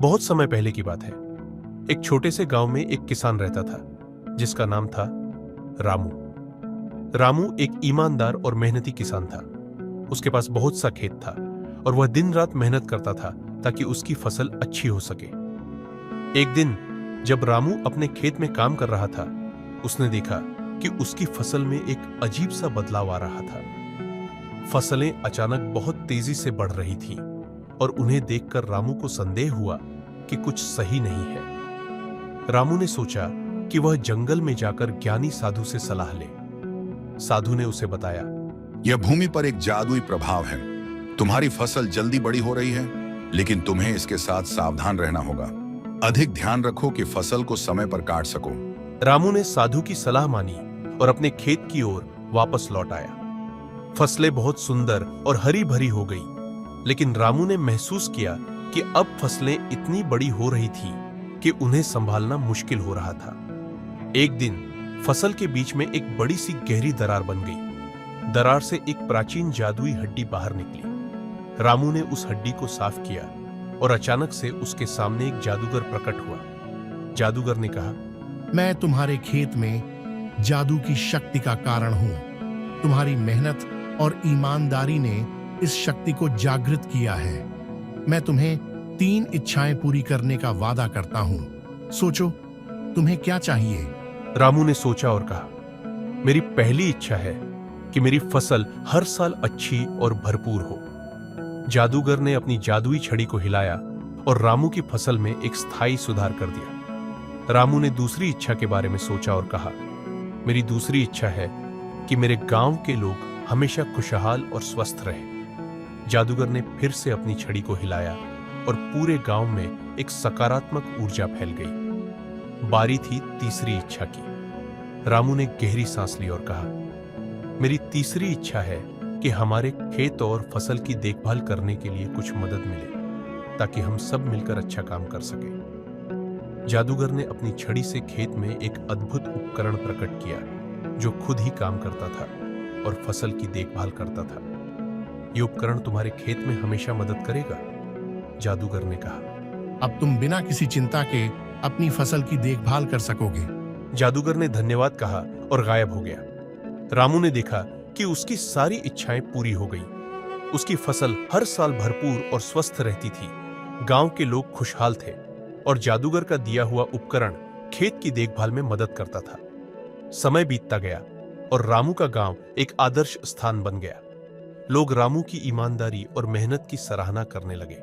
बहुत समय पहले की बात है। एक छोटे से गांव में एक किसान रहता था जिसका नाम था रामू। रामू एक ईमानदार और मेहनती किसान था। उसके पास बहुत सा खेत था और वह दिन रात मेहनत करता था ताकि उसकी फसल अच्छी हो सके। एक दिन जब रामू अपने खेत में काम कर रहा था, उसने देखा कि उसकी फसल में एक अजीब सा बदलाव आ रहा था। फसलें अचानक बहुत तेजी से बढ़ रही थीं और उन्हें देखकर रामू को संदेह हुआ कि कुछ सही नहीं है। रामू ने सोचा कि वह जंगल में जाकर ज्ञानी साधु से सलाह ले। साधु ने उसे बताया, यह भूमि पर एक जादुई प्रभाव है। तुम्हारी फसल जल्दी बड़ी हो रही है, लेकिन तुम्हें इसके साथ सावधान रहना होगा। अधिक ध्यान रखो कि फसल को समय पर काट सको। रामू ने साधु की सलाह मानी और अपने खेत की ओर वापस लौट आया। फसलें बहुत सुंदर और हरी भरी हो गई, लेकिन रामू ने महसूस किया कि अब फसलें इतनी बड़ी हो रही थीं कि उन्हें संभालना मुश्किल हो रहा था। एक दिन फसल के बीच में एक बड़ी सी गहरी दरार बन गई। दरार से एक प्राचीन जादुई हड्डी बाहर निकली। रामू ने उस हड्डी को साफ किया और अचानक से उसके सामने एक जादूगर प्रकट हुआ। जादूगर ने कहा, मैं तुम्हारे खेत में जादू की शक्ति का कारण हूं। तुम्हारी मेहनत और ईमानदारी ने इस शक्ति को जागृत किया है। मैं तुम्हें 3 इच्छाएं पूरी करने का वादा करता हूं। सोचो, तुम्हें क्या चाहिए? रामू ने सोचा और कहा, मेरी पहली इच्छा है कि मेरी फसल हर साल अच्छी और भरपूर हो। जादूगर ने अपनी जादुई छड़ी को हिलाया और रामू की फसल में एक स्थायी सुधार कर दिया। रामू ने दूसरी इच्छा के बारे में सोचा और कहा, मेरी दूसरी इच्छा है कि मेरे गांव के लोग हमेशा खुशहाल और स्वस्थ रहे। जादूगर ने फिर से अपनी छड़ी को हिलाया और पूरे गांव में एक सकारात्मक ऊर्जा फैल गई। बारी थी तीसरी इच्छा की। रामू ने गहरी सांस ली और कहा, मेरी तीसरी इच्छा है कि हमारे खेत और फसल की देखभाल करने के लिए कुछ मदद मिले ताकि हम सब मिलकर अच्छा काम कर सकें। जादूगर ने अपनी छड़ी से खेत में एक अद्भुत उपकरण प्रकट किया जो खुद ही काम करता था और फसल की देखभाल करता था। यह उपकरण तुम्हारे खेत में हमेशा मदद करेगा, जादूगर ने कहा। अब तुम बिना किसी चिंता के अपनी फसल की देखभाल कर सकोगे। जादूगर ने धन्यवाद कहा और गायब हो गया। रामू ने देखा कि उसकी सारी इच्छाएं पूरी हो गई। उसकी फसल हर साल भरपूर और स्वस्थ रहती थी। गांव के लोग खुशहाल थे और जादूगर का दिया हुआ उपकरण खेत की देखभाल में मदद करता था। समय बीतता गया और रामू का गांव एक आदर्श स्थान बन गया। लोग रामू की ईमानदारी और मेहनत की सराहना करने लगे।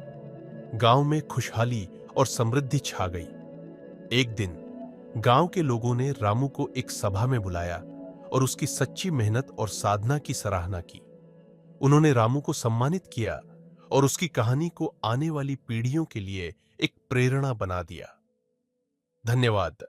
गांव में खुशहाली और समृद्धि छा गई। एक दिन गांव के लोगों ने रामू को एक सभा में बुलाया और उसकी सच्ची मेहनत और साधना की सराहना की। उन्होंने रामू को सम्मानित किया और उसकी कहानी को आने वाली पीढ़ियों के लिए एक प्रेरणा बना दिया। धन्यवाद।